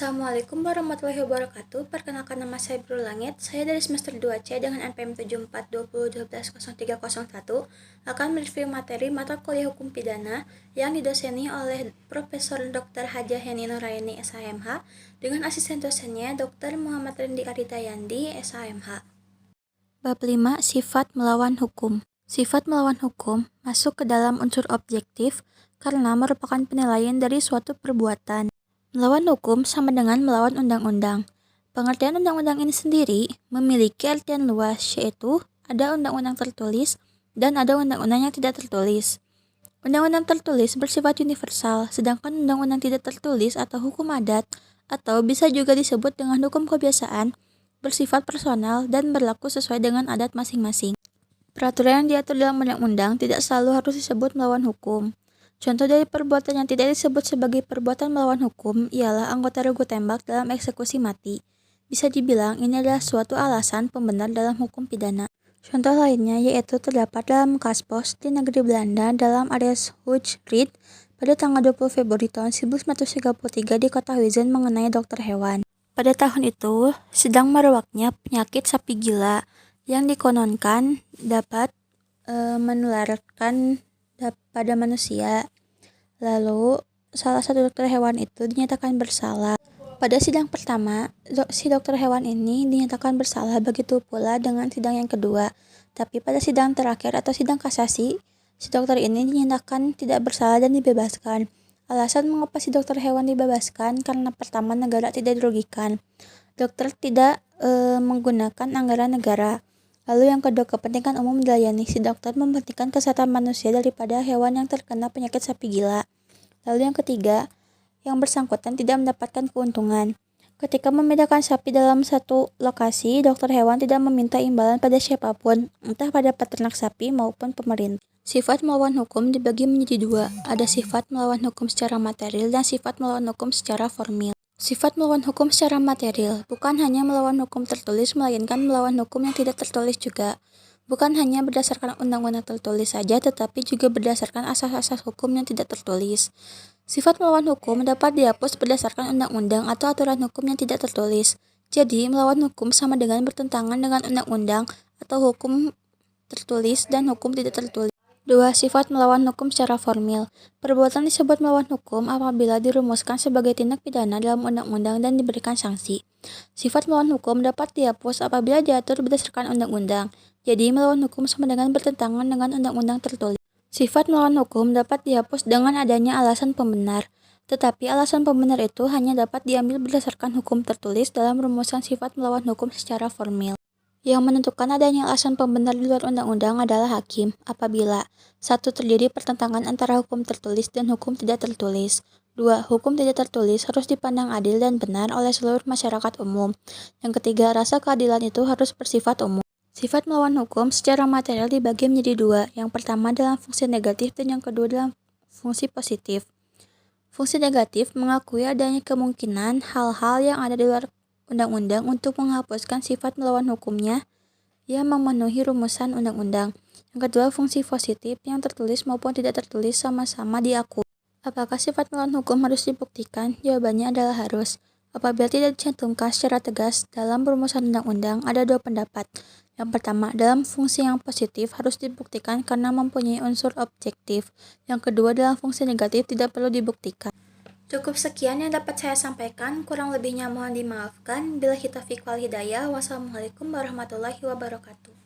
Assalamualaikum warahmatullahi wabarakatuh. Perkenalkan, nama saya Bro Langit. Saya dari semester 2C dengan NPM 7420120301 akan mereview materi mata kuliah Hukum Pidana yang didoseni oleh Profesor Dr. Haja Heni Nuraini SHMH dengan asisten dosennya Dr. Muhammad Rendi Aritayandi SHMH. Bab 5. Sifat melawan hukum. Sifat melawan hukum masuk ke dalam unsur objektif karena merupakan penilaian dari suatu perbuatan. Melawan hukum sama dengan melawan undang-undang. Pengertian undang-undang ini sendiri memiliki artian luas, yaitu ada undang-undang tertulis dan ada undang-undang yang tidak tertulis. Undang-undang tertulis bersifat universal, sedangkan undang-undang tidak tertulis atau hukum adat, atau bisa juga disebut dengan hukum kebiasaan, bersifat personal dan berlaku sesuai dengan adat masing-masing. Peraturan yang diatur dalam undang-undang tidak selalu harus disebut melawan hukum. Contoh dari perbuatan yang tidak disebut sebagai perbuatan melawan hukum ialah anggota regu tembak dalam eksekusi mati. Bisa dibilang ini adalah suatu alasan pembenar dalam hukum pidana. Contoh lainnya yaitu terdapat dalam Kaspos di negeri Belanda dalam Aries Hoogh-Reed pada tanggal 20 Februari tahun 1933 di kota Wijzen mengenai dokter hewan. Pada tahun itu sedang merebaknya penyakit sapi gila yang dikononkan dapat menularkan pada manusia. Lalu salah satu dokter hewan itu dinyatakan bersalah. Pada sidang pertama, si dokter hewan ini dinyatakan bersalah, begitu pula dengan sidang yang kedua. Tapi pada sidang terakhir atau sidang kasasi, si dokter ini dinyatakan tidak bersalah dan dibebaskan. Alasan mengapa si dokter hewan dibebaskan karena pertama, negara tidak dirugikan. Dokter tidak menggunakan anggaran negara. Lalu yang kedua, kepentingan umum dilayani. Si dokter mementingkan kesehatan manusia daripada hewan yang terkena penyakit sapi gila. Lalu yang ketiga, yang bersangkutan tidak mendapatkan keuntungan. Ketika membedakan sapi dalam satu lokasi, dokter hewan tidak meminta imbalan pada siapapun, entah pada peternak sapi maupun pemerintah. Sifat melawan hukum dibagi menjadi dua. Ada sifat melawan hukum secara material dan sifat melawan hukum secara formil. Sifat melawan hukum secara material bukan hanya melawan hukum tertulis, melainkan melawan hukum yang tidak tertulis juga. Bukan hanya berdasarkan undang-undang tertulis saja, tetapi juga berdasarkan asas-asas hukum yang tidak tertulis. Sifat melawan hukum dapat dihapus berdasarkan undang-undang atau aturan hukum yang tidak tertulis. Jadi, melawan hukum sama dengan bertentangan dengan undang-undang atau hukum tertulis dan hukum tidak tertulis. 2. Sifat melawan hukum secara formil. Perbuatan disebut melawan hukum apabila dirumuskan sebagai tindak pidana dalam undang-undang dan diberikan sanksi. Sifat melawan hukum dapat dihapus apabila diatur berdasarkan undang-undang. Jadi, melawan hukum sama dengan bertentangan dengan undang-undang tertulis. Sifat melawan hukum dapat dihapus dengan adanya alasan pembenar. Tetapi alasan pembenar itu hanya dapat diambil berdasarkan hukum tertulis dalam rumusan sifat melawan hukum secara formil. Yang menentukan adanya alasan pembenar di luar undang-undang adalah hakim, apabila 1. Terjadi pertentangan antara hukum tertulis dan hukum tidak tertulis. 2. Hukum tidak tertulis harus dipandang adil dan benar oleh seluruh masyarakat umum. Yang ketiga, rasa keadilan itu harus bersifat umum. Sifat melawan hukum secara material dibagi menjadi dua. Yang pertama dalam fungsi negatif dan yang kedua dalam fungsi positif. Fungsi negatif mengakui adanya kemungkinan hal-hal yang ada di luar undang-undang untuk menghapuskan sifat melawan hukumnya yang memenuhi rumusan undang-undang. Yang kedua, fungsi positif yang tertulis maupun tidak tertulis sama-sama diakui. Apakah sifat melawan hukum harus dibuktikan? Jawabannya adalah harus. Apabila tidak dicantumkan secara tegas dalam rumusan undang-undang, ada dua pendapat. Yang pertama, dalam fungsi yang positif harus dibuktikan karena mempunyai unsur objektif. Yang kedua, dalam fungsi negatif tidak perlu dibuktikan. Cukup sekian yang dapat saya sampaikan, kurang lebihnya mohon dimaafkan. Billahi taufiq wal hidayah. Wassalamualaikum warahmatullahi wabarakatuh.